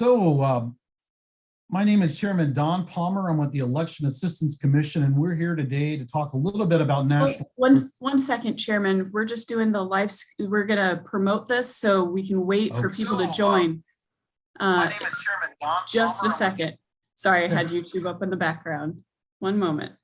My name is Chairman Don Palmer. I'm with the Election Assistance Commission, and we're here today to talk a little bit about national. One second, Chairman. We're just doing the we're going to promote this so we can wait for people to join. My name is Chairman Don just Palmer. A second. Sorry, I had YouTube up in the background. One moment.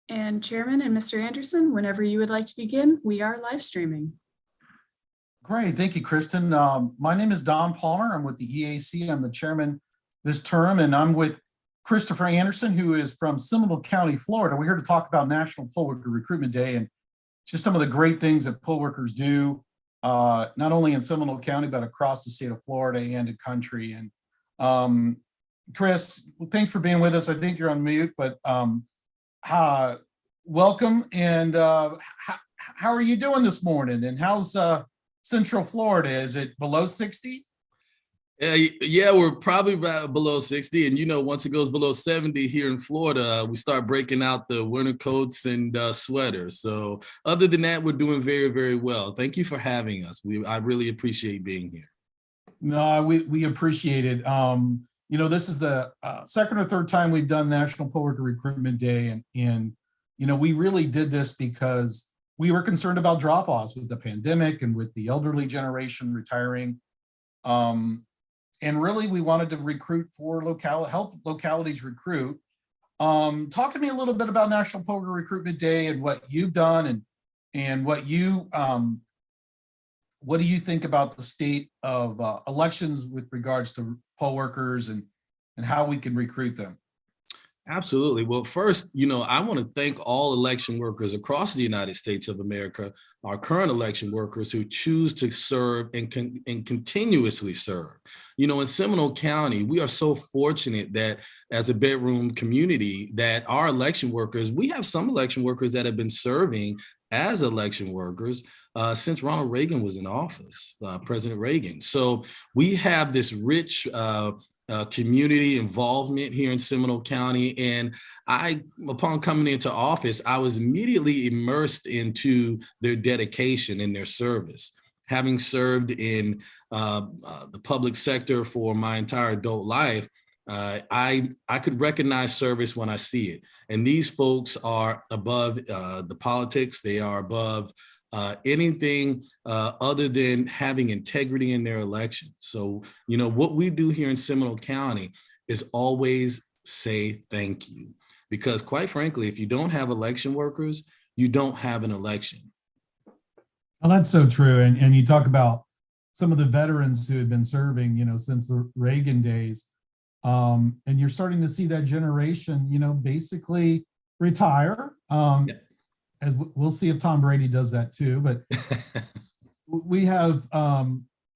And Chairman and Mr. Anderson, whenever you would like to begin, we are live streaming. Great, thank you, Kristen. My name is Don Palmer. I'm with the EAC. I'm the chairman this term, and I'm with Christopher Anderson, who is from Seminole County, Florida. We're here to talk about National Poll Worker Recruitment Day and just some of the great things that poll workers do, not only in Seminole County, but across the state of Florida and the country. And Chris, thanks for being with us. I think you're on mute, but welcome. And how are you doing this morning? And how's Central Florida? Is it below 60? Yeah, we're probably below 60. And, you know, once it goes below 70 here in Florida, we start breaking out the winter coats and sweaters. So other than that, we're doing very, very well. Thank you for having us. I really appreciate being here. No, we appreciate it. You know, this is the second or third time we've done National Poll Worker Recruitment Day. And, you know, we really did this because we were concerned about drop-offs with the pandemic and with the elderly generation retiring. And really, we wanted to recruit for help localities recruit. Talk to me a little bit about National Poll Worker Recruitment Day and what you've done and what do you think about the state of elections with regards to poll workers and how we can recruit them? Absolutely. Well, first, you know, I want to thank all election workers across the United States of America, our current election workers who choose to serve and continuously serve. You know, in Seminole County, we are so fortunate that as a bedroom community that our election workers, we have some election workers that have been serving as election workers since Ronald Reagan was in office, President Reagan. So we have this rich community involvement here in Seminole County. And upon coming into office, I was immediately immersed into their dedication and their service. Having served in the public sector for my entire adult life, I could recognize service when I see it. And these folks are above the politics. They are above anything other than having integrity in their election. So, you know, what we do here in Seminole County is always say thank you. Because quite frankly, if you don't have election workers, you don't have an election. Well, that's so true. And you talk about some of the veterans who have been serving, you know, since the Reagan days. And you're starting to see that generation, you know, basically retire. Yeah. As we'll see if Tom Brady does that too, but we have,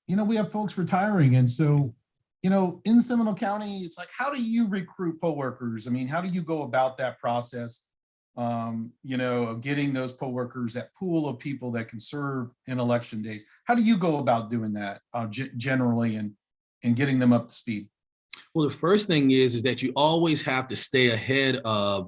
you know, we have folks retiring. And so, you know, in Seminole County, it's like, how do you recruit poll workers? I mean, how do you go about that process, you know, of getting those poll workers, that pool of people that can serve in election days? How do you go about doing that generally and getting them up to speed? Well, the first thing is that you always have to stay ahead of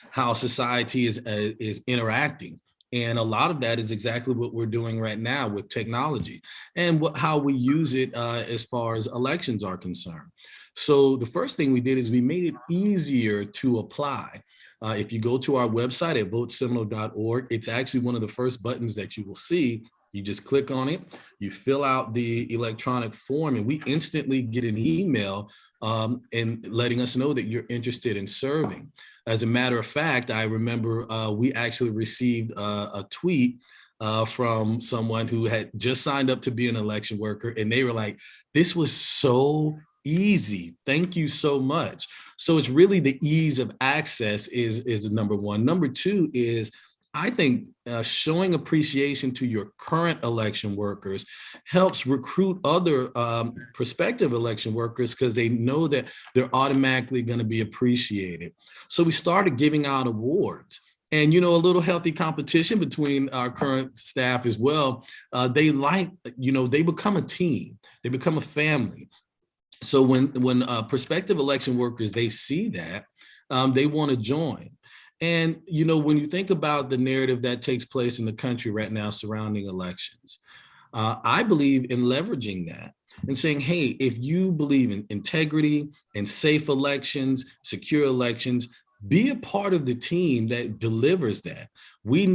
how society is interacting. And a lot of that is exactly what we're doing right now with technology and how we use it as far as elections are concerned. So the first thing we did is we made it easier to apply. If you go to our website at voteseminole.org, it's actually one of the first buttons that you will see. You just click on it, you fill out the electronic form, and we instantly get an email and letting us know that you're interested in serving. As a matter of fact, I remember we actually received a tweet from someone who had just signed up to be an election worker, and they were like, "This was so easy. Thank you so much." So it's really the ease of access is number one. Number two is, I think showing appreciation to your current election workers helps recruit other prospective election workers, because they know that they're automatically going to be appreciated. So we started giving out awards. And, a little healthy competition between our current staff as well. They become a team, they become a family. So when prospective election workers, they see that, they want to join. And, when you think about the narrative that takes place in the country right now surrounding elections, I believe in leveraging that and saying, hey, if you believe in integrity and safe elections, secure elections, be a part of the team that delivers that. We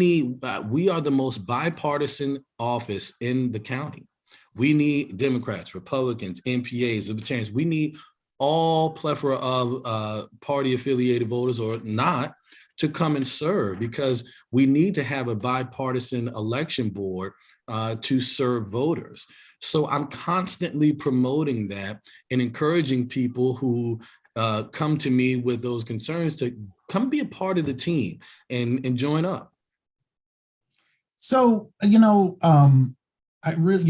are the most bipartisan office in the county. We need Democrats, Republicans, NPAs, Libertarians. We need all plethora of party-affiliated voters or not to come and serve, because we need to have a bipartisan election board to serve voters. So I'm constantly promoting that and encouraging people who come to me with those concerns to come be a part of the team and join up. So, you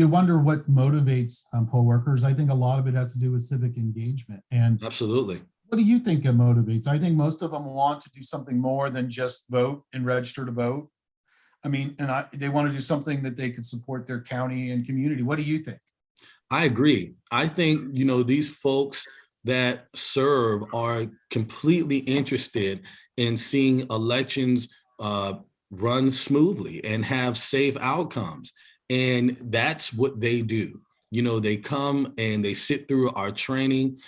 wonder what motivates poll workers. I think a lot of it has to do with civic engagement. And absolutely. What do you think it motivates? I think most of them want to do something more than just vote and register to vote. I mean, they want to do something that they could support their county and community. What do you think? I agree. I think, these folks that serve are completely interested in seeing elections run smoothly and have safe outcomes. And that's what they do. They come and they sit through our training,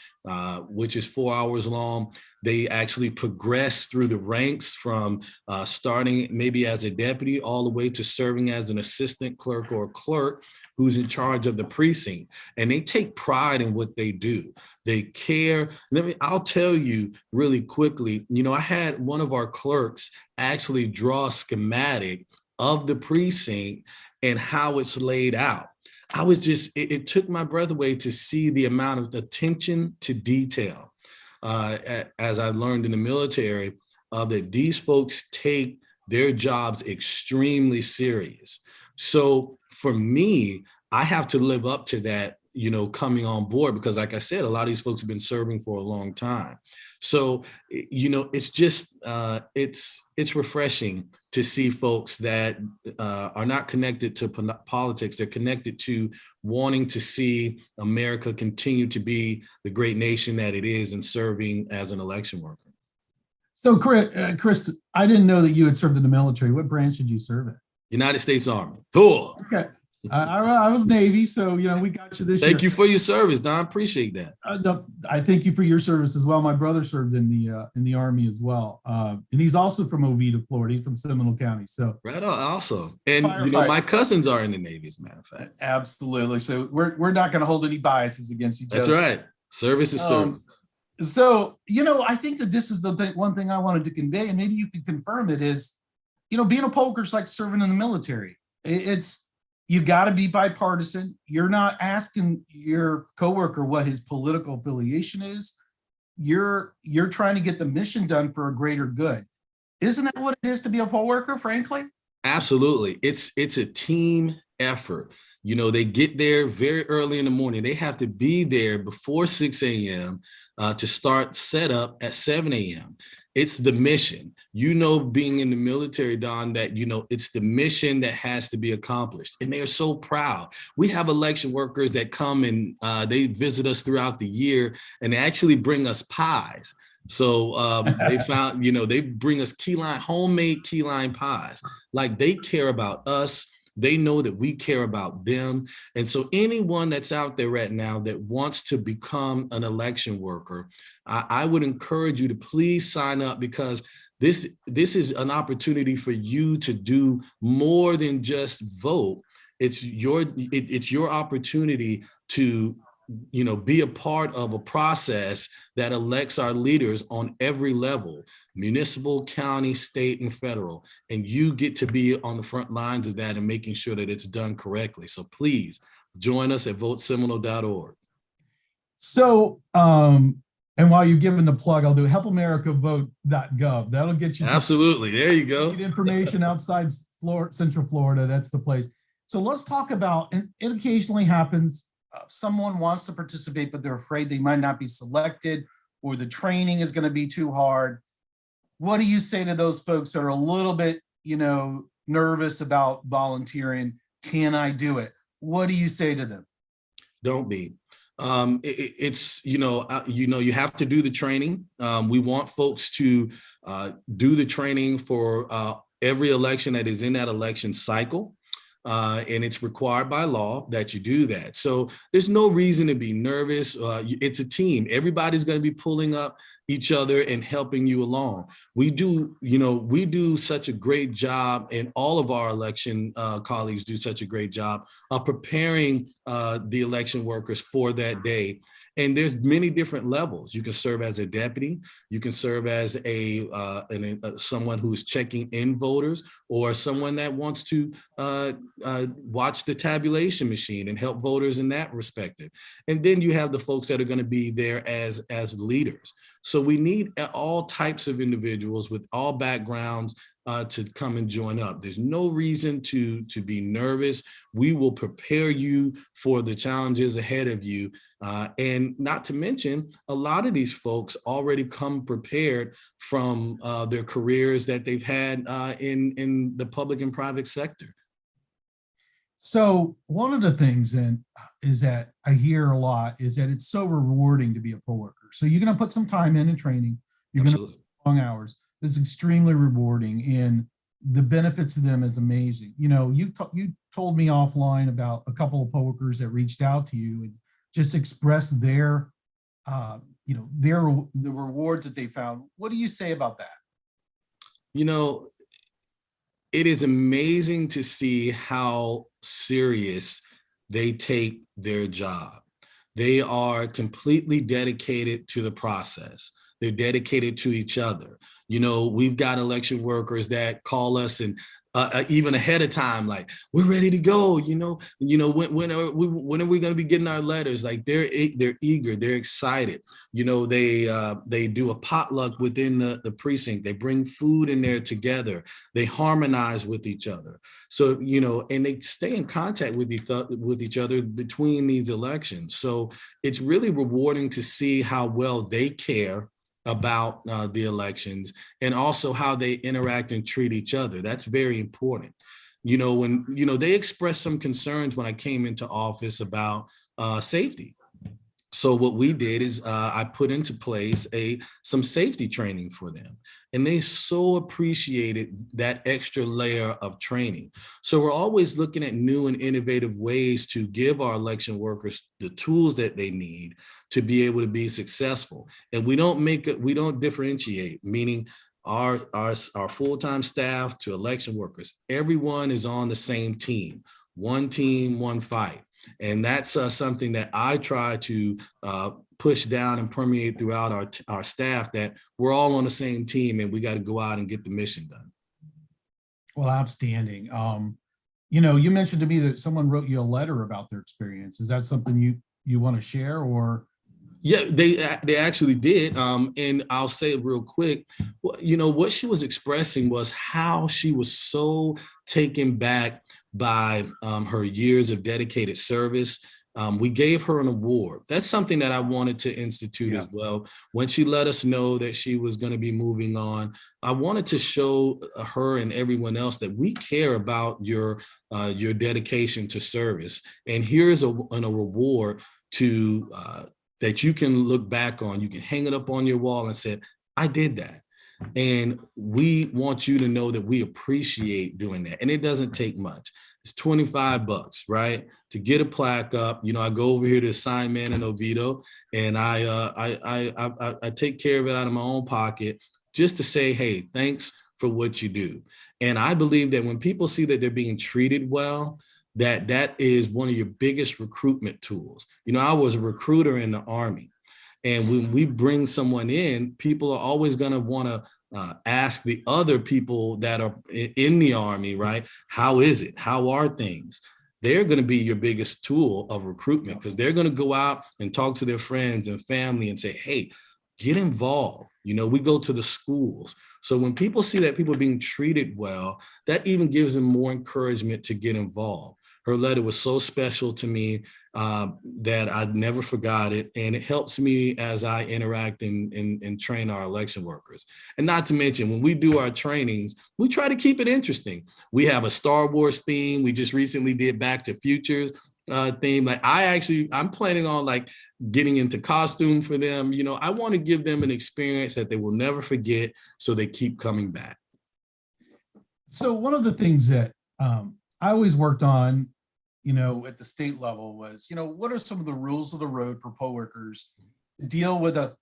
which is 4 hours long. They actually progress through the ranks from starting maybe as a deputy all the way to serving as an assistant clerk or clerk who's in charge of the precinct. And they take pride in what they do. They care. I'll tell you really quickly, I had one of our clerks actually draw a schematic of the precinct and how it's laid out. It took my breath away to see the amount of attention to detail, as I learned in the military, that these folks take their jobs extremely serious. So for me, I have to live up to that, coming on board, because like I said, a lot of these folks have been serving for a long time. So, it's just, it's refreshing to see folks that are not connected to politics. They're connected to wanting to see America continue to be the great nation that it is, and serving as an election worker. So, Chris, I didn't know that you had served in the military. What branch did you serve in? United States Army. Cool. Okay. I was Navy, so we got you this year. Thank you for your service, Don. Appreciate that. I thank you for your service as well. My brother served in the Army as well, and he's also from Oviedo, Florida. He's from Seminole County. So right on, awesome. And my cousins are in the Navy, as a matter of fact. Absolutely. So we're not going to hold any biases against each other. That's right. Service is service. So I think that this is the one thing I wanted to convey, and maybe you can confirm it, is being a poll worker is like serving in the military. You got to be bipartisan. You're not asking your coworker what his political affiliation is. You're trying to get the mission done for a greater good. Isn't that what it is to be a poll worker, frankly? Absolutely. It's a team effort. They get there very early in the morning. They have to be there before 6 a.m. To start set up at 7 a.m. It's the mission. Being in the military, Don, that, it's the mission that has to be accomplished. And they are so proud. We have election workers that come and they visit us throughout the year, and they actually bring us pies. So they found, they bring us homemade key lime pies. Like, they care about us. They know that we care about them. And so anyone that's out there right now that wants to become an election worker, I would encourage you to please sign up, because This is an opportunity for you to do more than just vote. It's your opportunity to, be a part of a process that elects our leaders on every level, municipal, county, state, and federal. And you get to be on the front lines of that and making sure that it's done correctly. So please join us at voteseminole.org. So, and while you're giving the plug, I'll do helpamericavote.gov. That'll get you absolutely. There you go. Information outside Central Florida. That's the place. So let's talk about, and it occasionally happens, someone wants to participate, but they're afraid they might not be selected, or the training is going to be too hard. What do you say to those folks that are a little bit, nervous about volunteering? Can I do it? What do you say to them? Don't be. It's, you have to do the training. We want folks to do the training for every election that is in that election cycle. And it's required by law that you do that. So there's no reason to be nervous. It's a team. Everybody's going to be pulling up each other and helping you along. We do such a great job, and all of our election colleagues do such a great job of preparing the election workers for that day. And there's many different levels. You can serve as a deputy. You can serve as someone who's checking in voters, or someone that wants to watch the tabulation machine and help voters in that respect. And then you have the folks that are going to be there as leaders. So we need all types of individuals with all backgrounds to come and join up. There's no reason to be nervous. We will prepare you for the challenges ahead of you. And not to mention, a lot of these folks already come prepared from their careers that they've had in the public and private sector. So one of the things then is that I hear a lot is that it's so rewarding to be a poll worker. So you're going to put some time in training. You're going to put long hours. This is extremely rewarding, and the benefits to them is amazing. You told me offline about a couple of poll workers that reached out to you and just expressed the rewards that they found. What do you say about that? It is amazing to see how serious they take their job. They are completely dedicated to the process. They're dedicated to each other. We've got election workers that call us and even ahead of time, like, we're ready to go. When are we going to be getting our letters? Like, they're eager, they're excited. They do a potluck within the precinct. They bring food in there together. They harmonize with each other. So, and they stay in contact with each other between these elections. So it's really rewarding to see how well they care about the elections, and also how they interact and treat each other. That's very important. When they expressed some concerns when I came into office about safety. So what we did is I put into place some safety training for them, and they so appreciated that extra layer of training. So we're always looking at new and innovative ways to give our election workers the tools that they need to be able to be successful. And we don't differentiate, meaning our full-time staff to election workers, everyone is on the same team, one fight. And that's something that I try to push down and permeate throughout our staff, that we're all on the same team and we got to go out and get the mission done. Well, outstanding. You mentioned to me that someone wrote you a letter about their experience. Is that something you want to share, or? Yeah, they actually did. And I'll say it real quick. What she was expressing was how she was so taken back by her years of dedicated service. We gave her an award. That's something that I wanted to institute as well. When she let us know that she was going to be moving on, I wanted to show her and everyone else that we care about your dedication to service. And here's a reward to that you can look back on. You can hang it up on your wall and say, I did that. And we want you to know that we appreciate doing that. And it doesn't take much. It's $25, right? To get a plaque up. I go over here to Sign Man in Oviedo, and I take care of it out of my own pocket just to say, hey, thanks for what you do. And I believe that when people see that they're being treated well, that is one of your biggest recruitment tools. You know, I was a recruiter in the Army. And when we bring someone in, people are always going to want to ask the other people that are in the Army, right? How is it? How are things? They're going to be your biggest tool of recruitment, because they're going to go out and talk to their friends and family and say, hey, get involved. You know, we go to the schools. So when people see that people are being treated well, that even gives them more encouragement to get involved. Her letter was so special to me that I never forgot it. And it helps me as I interact and train our election workers. And not to mention, when we do our trainings, we try to keep it interesting. We have a Star Wars theme. We just recently did Back to Futures theme. Like I'm planning on like getting into costume for them. You know, I want to give them an experience that they will never forget, so they keep coming back. So one of the things that I always worked on, you know, at the state level was, you know, what are some of the rules of the road for poll workers to deal with a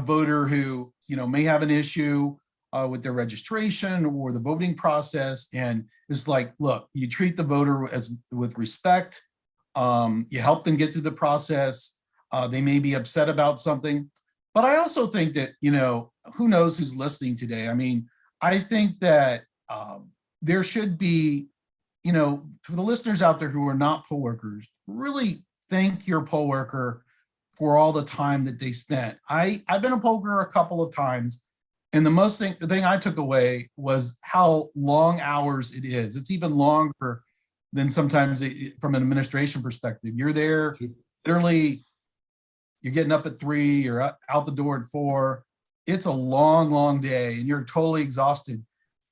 voter who, you know, may have an issue with their registration or the voting process. And it's like, look, you treat the voter with respect. You help them get through the process. They may be upset about something, but I also think that, you know, who knows who's listening today. I mean, I think that there should be, you know, for the listeners out there who are not poll workers, really thank your poll worker for all the time that they spent. I've been a poll worker a couple of times, and the thing I took away was how long hours it is. It's even longer than sometimes from an administration perspective. You're there, literally, you're getting up at 3, you're out the door at 4. It's a long, long day, and you're totally exhausted.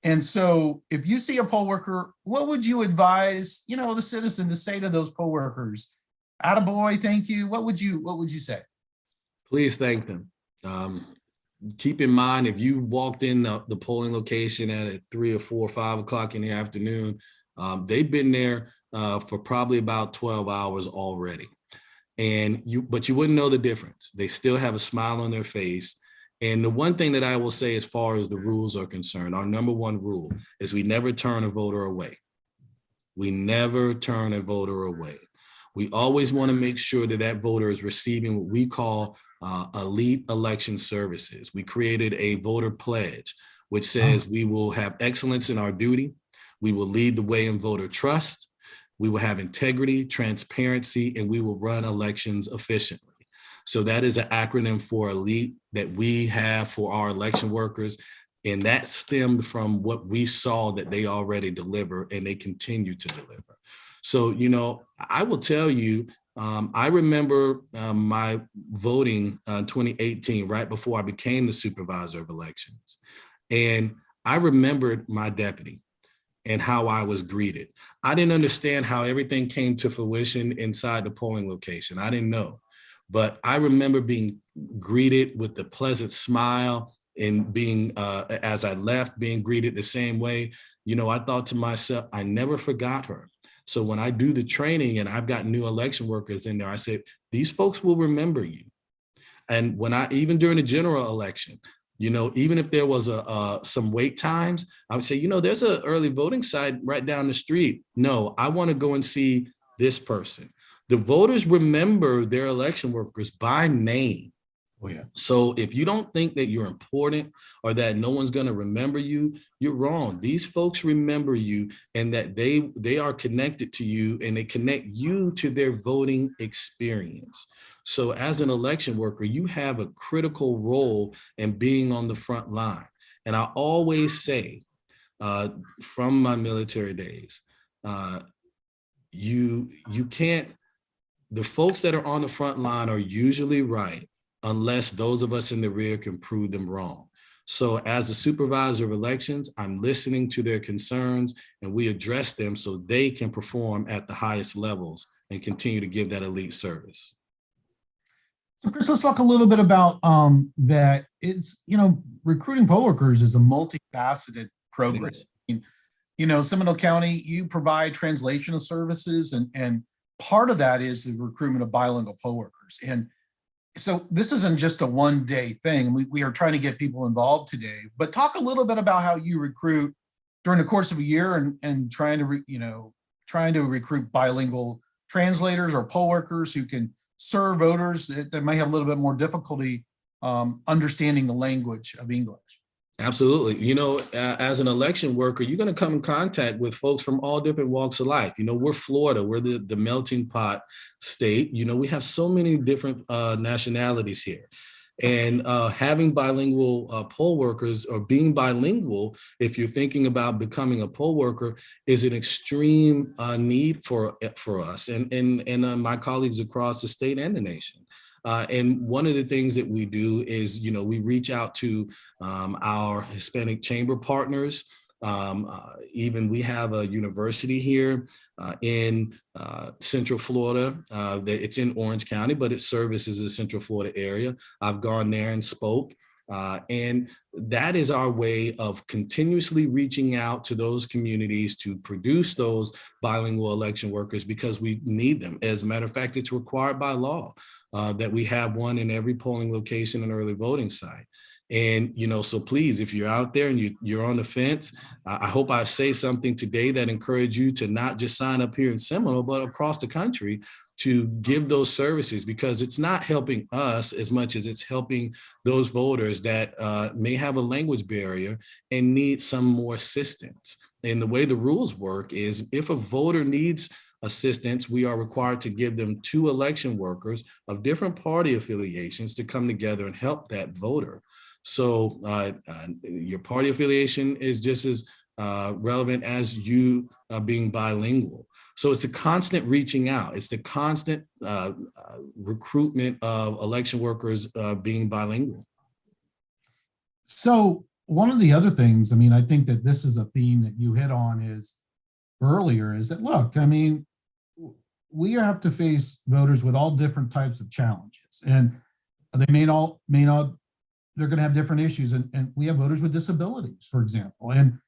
And so if you see a poll worker, what would you advise, you know, the citizen to say to those poll workers? Attaboy, thank you. What would you say? Please thank them. Keep in mind, if you walked in the polling location at 3 or 4 or 5 o'clock in the afternoon, they've been there for probably about 12 hours already. But you wouldn't know the difference. They still have a smile on their face. And the one thing that I will say, as far as the rules are concerned, our number one rule is we never turn a voter away. We never turn a voter away. We always want to make sure that that voter is receiving what we call elite election services. We created a voter pledge, which says we will have excellence in our duty. We will lead the way in voter trust. We will have integrity, transparency, and we will run elections efficiently. So that is an acronym for elite that we have for our election workers. And that stemmed from what we saw that they already deliver, and they continue to deliver. So, you know, I will tell you, I remember my voting in 2018, right before I became the supervisor of elections. And I remembered my deputy and how I was greeted. I didn't understand how everything came to fruition inside the polling location. I didn't know. But I remember being greeted with a pleasant smile, and being, as I left, being greeted the same way. You know, I thought to myself, I never forgot her. So when I do the training and I've got new election workers in there, I said, these folks will remember you. And even during the general election, you know, even if there was some wait times, I would say, you know, there's an early voting site right down the street. No, I want to go and see this person. The voters remember their election workers by name. Oh, yeah. So if you don't think that you're important or that no one's going to remember you, you're wrong. These folks remember you, and that they are connected to you, and they connect you to their voting experience. So as an election worker, you have a critical role in being on the front line. And I always say, from my military days, you can't. The folks that are on the front line are usually right, unless those of us in the rear can prove them wrong. So as the supervisor of elections, I'm listening to their concerns, and we address them so they can perform at the highest levels and continue to give that elite service. So Chris, let's talk a little bit about that. It's, you know, recruiting poll workers is a multifaceted program. You know, Seminole County, you provide translation of services, and part of that is the recruitment of bilingual poll workers. And so this isn't just a one-day thing. We are trying to get people involved today, but talk a little bit about how you recruit during the course of a year and trying to, trying to recruit bilingual translators or poll workers who can serve voters that might have a little bit more difficulty understanding the language of English. Absolutely. As an election worker, you're going to come in contact with folks from all different walks of life. We're Florida, we're the melting pot state. We have so many different nationalities here. And having bilingual poll workers, or being bilingual, if you're thinking about becoming a poll worker, is an extreme need for us and my colleagues across the state and the nation. And one of the things that we do is, we reach out to our Hispanic chamber partners. Even we have a university here in Central Florida. It's in Orange County, but it services the Central Florida area. I've gone there and spoke. And that is our way of continuously reaching out to those communities to produce those bilingual election workers, because we need them. As a matter of fact, it's required by law that we have one in every polling location and early voting site. And, so please, if you're out there and you're on the fence, I hope I say something today that encourage you to not just sign up here in Seminole, but across the country to give those services, because it's not helping us as much as it's helping those voters that may have a language barrier and need some more assistance. And the way the rules work is, if a voter needs assistance, we are required to give them 2 election workers of different party affiliations to come together and help that voter. So your party affiliation is just as relevant as you being bilingual. So it's the constant reaching out. It's the constant recruitment of election workers being bilingual. So one of the other things, I think that this is a theme that you hit on is earlier, is that, look, we have to face voters with all different types of challenges, and they may not, they're going to have different issues. And we have voters with disabilities, for example. And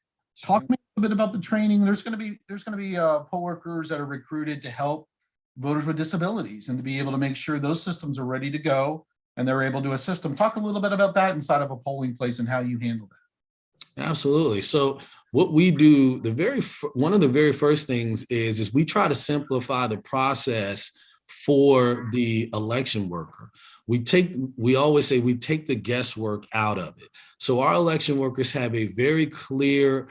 talk to me a little bit about the training. There's going to be poll workers that are recruited to help voters with disabilities and to be able to make sure those systems are ready to go and they're able to assist them. Talk a little bit about that inside of a polling place and how you handle that. Absolutely. So what we do, one of the very first things is we try to simplify the process for the election worker. We always say we take the guesswork out of it. So our election workers have a very clear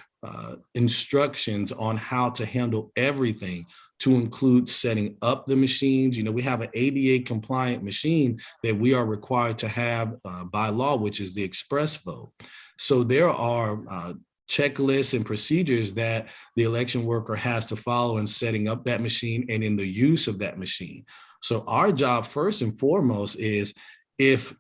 instructions on how to handle everything, to include setting up the machines. We have an ADA compliant machine that we are required to have by law, which is the express vote. So there are checklists and procedures that the election worker has to follow in setting up that machine and in the use of that machine. So our job, first and foremost, is if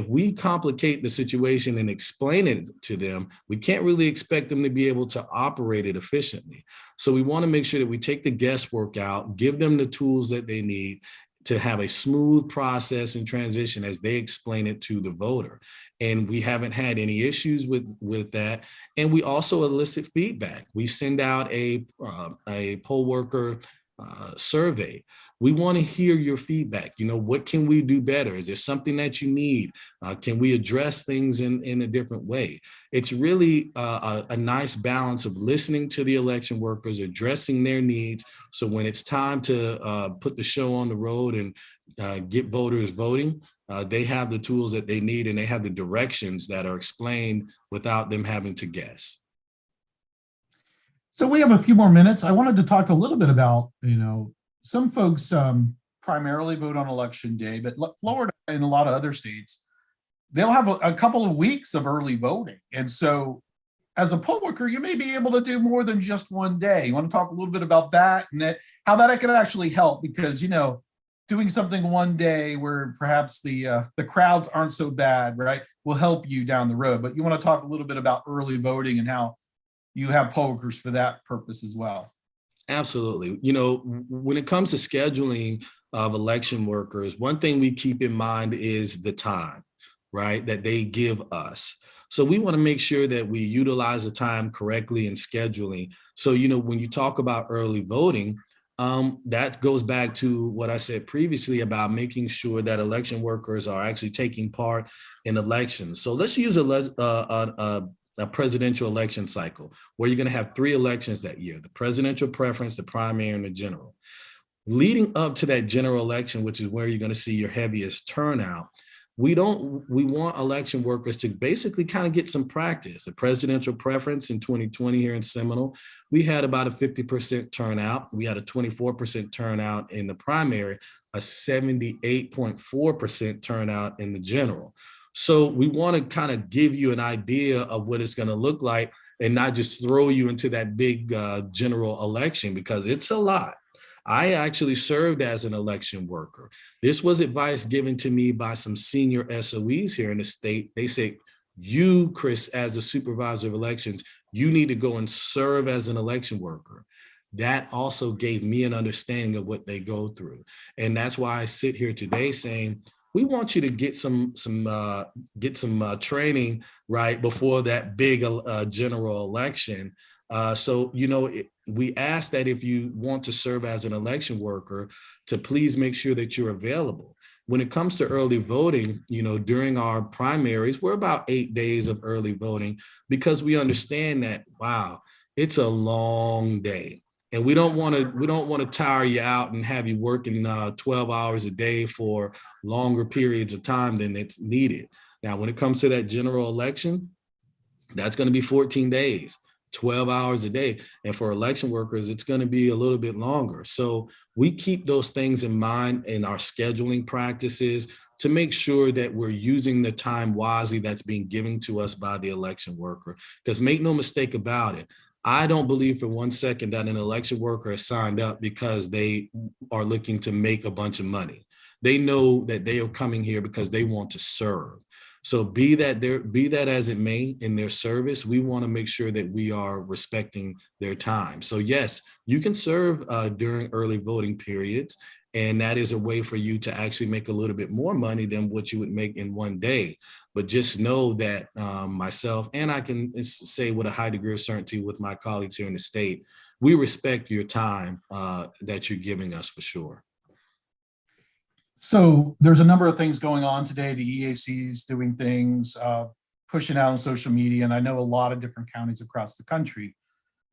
we complicate the situation and explain it to them, we can't really expect them to be able to operate it efficiently. So we want to make sure that we take the guesswork out, give them the tools that they need to have a smooth process and transition as they explain it to the voter. And we haven't had any issues with that. And we also elicit feedback. We send out a poll worker survey. We want to hear your feedback. What can we do better? Is there something that you need? Can we address things in a different way? It's really a nice balance of listening to the election workers, addressing their needs. So when it's time to put the show on the road and get voters voting, they have the tools that they need, and they have the directions that are explained without them having to guess. So we have a few more minutes. I wanted to talk a little bit about, some folks primarily vote on election day, but Florida and a lot of other states, they'll have a couple of weeks of early voting. And so as a poll worker, you may be able to do more than just one day. You want to talk a little bit about that and how that can actually help, because, doing something one day where perhaps the crowds aren't so bad, right, will help you down the road. But you want to talk a little bit about early voting and how you have poll workers for that purpose as well. Absolutely. When it comes to scheduling of election workers, one thing we keep in mind is the time, right, that they give us. So we want to make sure that we utilize the time correctly in scheduling. So, when you talk about early voting, That goes back to what I said previously about making sure that election workers are actually taking part in elections. So let's use a presidential election cycle where you're going to have 3 elections that year: the presidential preference, the primary, and the general. Leading up to that general election, which is where you're going to see your heaviest turnout, we want election workers to basically kind of get some practice. The presidential preference in 2020 here in Seminole, we had about a 50% turnout. We had a 24% turnout in the primary, a 78.4% turnout in the general. So we want to kind of give you an idea of what it's going to look like and not just throw you into that big general election, because it's a lot. I actually served as an election worker. This was advice given to me by some senior SOEs here in the state. They say, you, Chris, as a supervisor of elections, you need to go and serve as an election worker. That also gave me an understanding of what they go through. And that's why I sit here today saying, we want you to get some training right before that big general election. So, we ask that if you want to serve as an election worker, to please make sure that you're available. When it comes to early voting, during our primaries, we're about 8 days of early voting, because we understand that, wow, it's a long day. And we don't want to tire you out and have you working 12 hours a day for longer periods of time than it's needed. Now, when it comes to that general election, that's going to be 14 days. 12 hours a day. And for election workers, it's going to be a little bit longer. So we keep those things in mind in our scheduling practices to make sure that we're using the time wisely that's being given to us by the election worker. Because make no mistake about it, I don't believe for one second that an election worker has signed up because they are looking to make a bunch of money. They know that they are coming here because they want to serve. So be that as it may, in their service, we want to make sure that we are respecting their time. So yes, you can serve during early voting periods, and that is a way for you to actually make a little bit more money than what you would make in one day. But just know that myself, and I can say with a high degree of certainty with my colleagues here in the state, we respect your time that you're giving us for sure. So there's a number of things going on today. The EAC's doing things, pushing out on social media, and I know a lot of different counties across the country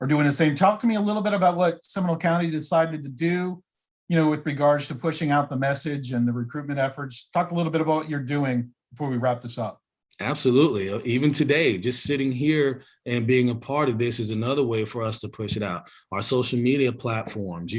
are doing the same. Talk to me a little bit about what Seminole County decided to do, with regards to pushing out the message and the recruitment efforts. Talk a little bit about what you're doing before we wrap this up. Absolutely. Even today, just sitting here and being a part of this is another way for us to push it out. Our social media platforms,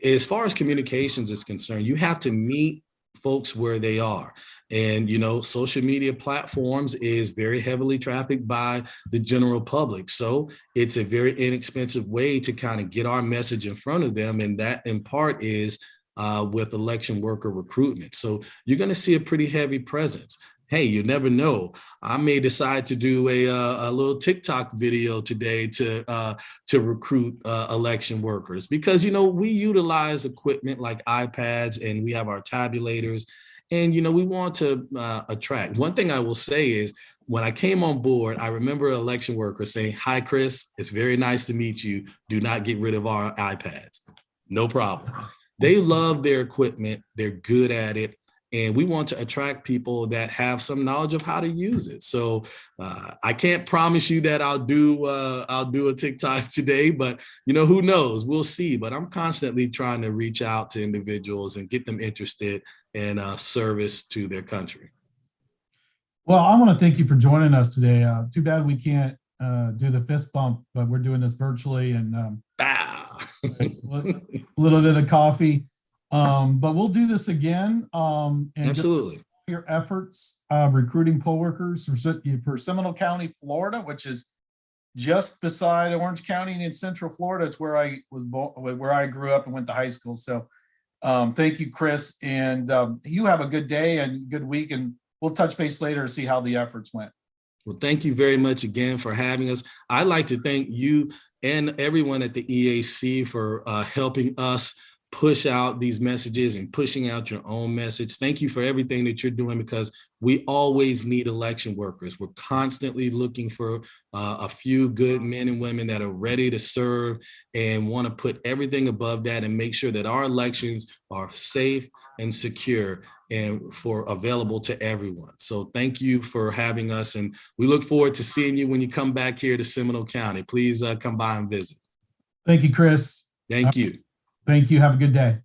as far as communications is concerned, you have to meet folks where they are. And, social media platforms is very heavily trafficked by the general public. So it's a very inexpensive way to kind of get our message in front of them. And that in part is with election worker recruitment. So you're going to see a pretty heavy presence. Hey, you never know. I may decide to do a little TikTok video today to recruit election workers, because, we utilize equipment like iPads, and we have our tabulators, and, we want to attract. One thing I will say is, when I came on board, I remember an election worker saying, "Hi, Chris, it's very nice to meet you. Do not get rid of our iPads." No problem. They love their equipment. They're good at it. And we want to attract people that have some knowledge of how to use it. So I can't promise you that I'll do a TikTok today, but who knows? We'll see. But I'm constantly trying to reach out to individuals and get them interested in service to their country. Well, I want to thank you for joining us today. Too bad we can't do the fist bump, but we're doing this virtually, and a little bit of coffee. But we'll do this again. And absolutely. Your efforts recruiting poll workers for Seminole County, Florida, which is just beside Orange County in Central Florida. It's where I was where I grew up and went to high school. So thank you, Chris, and you have a good day and good week, and we'll touch base later to see how the efforts went. Well, thank you very much again for having us. I'd like to thank you and everyone at the EAC for helping us push out these messages and pushing out your own message. Thank you for everything that you're doing, because we always need election workers. We're constantly looking for a few good men and women that are ready to serve and want to put everything above that and make sure that our elections are safe and secure and available to everyone. So thank you for having us, and we look forward to seeing you when you come back here to Seminole County. Please come by and visit. Thank you, Chris. Thank you. Thank you. Have a good day.